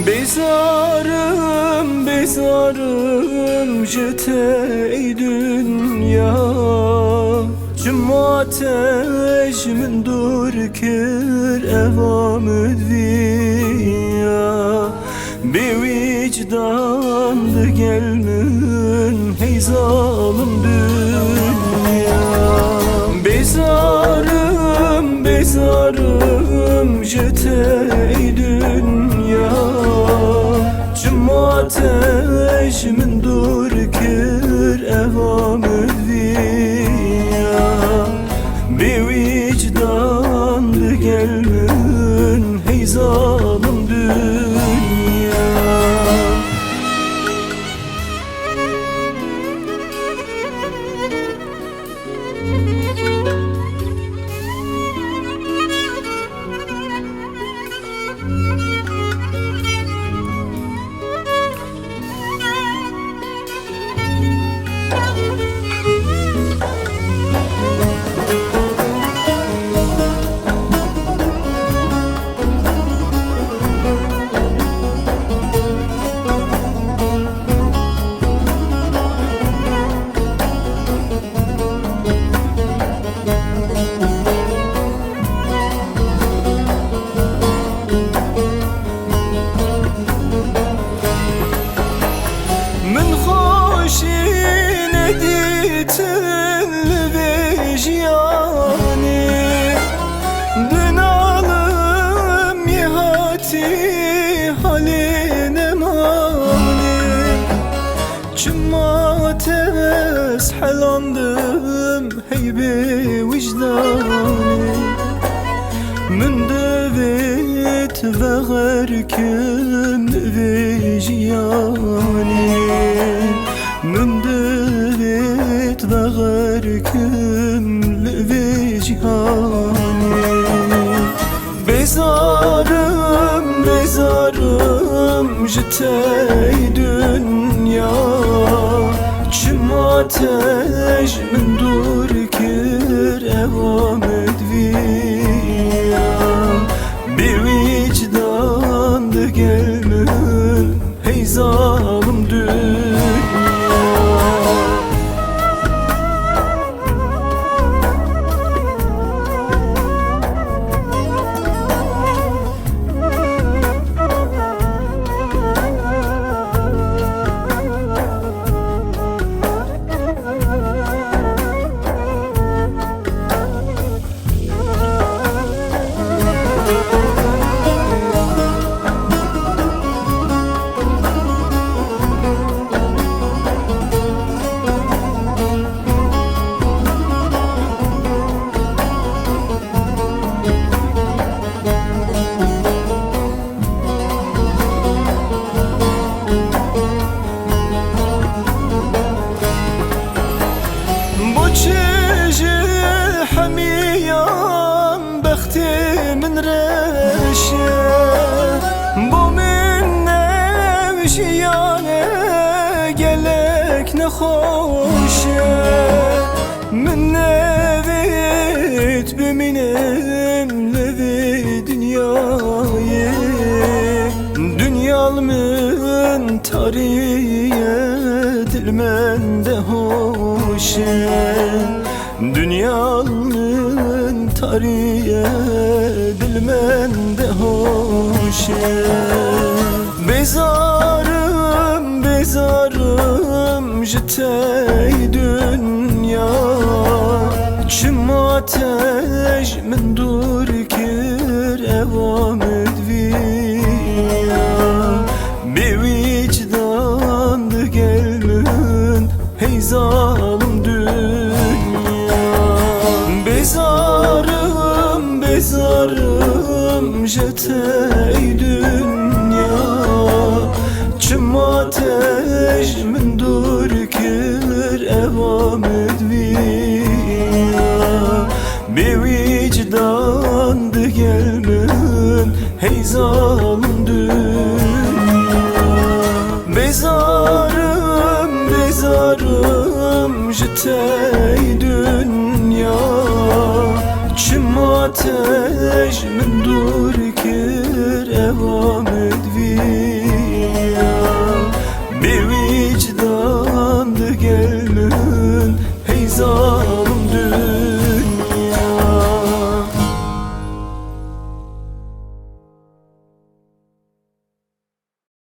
Bezarım, bezarım jete dünya Cüm ateş min dur kir evam dünya Bir vicdandı gelmin hey zalim dünya Bezarım, bezarım jete dünya Cüm ateş min dur kir evam dünya Bir vicdandı gelmin hey zalim dünya من خوشی ندیتن لویجیانی دنالم یهاتی حالی نمانی چما تس حلاندم هیبی وجدانی من دویت و غرکم لویجیانی من دویت و غرکم لویجیانی Bezarım, bezarım jete dünya Çüm ateş min dur kir evam dünya Bir vicdandı gelmin hey zalim dünya حميان بختي من رشة بو من نوشيانة قلك نخوشة من نبيت بمنم لذي دنياي دنيا من تارية دل من دهوشة Dünyanın tarihe dilmende hoşe Bezarım, bezarım jete dünya Çüm ateş min dur kir evam dünya Bir vicdandı gelmin hey zalim dünya Bezarım, bezarım jete dünya Çüm ateş min dur kir evam dünya Bir vicdandı gelmin hey zalim dünya Bezarım, bezarım jete dünya Çüm ateş min dur kir evam edvi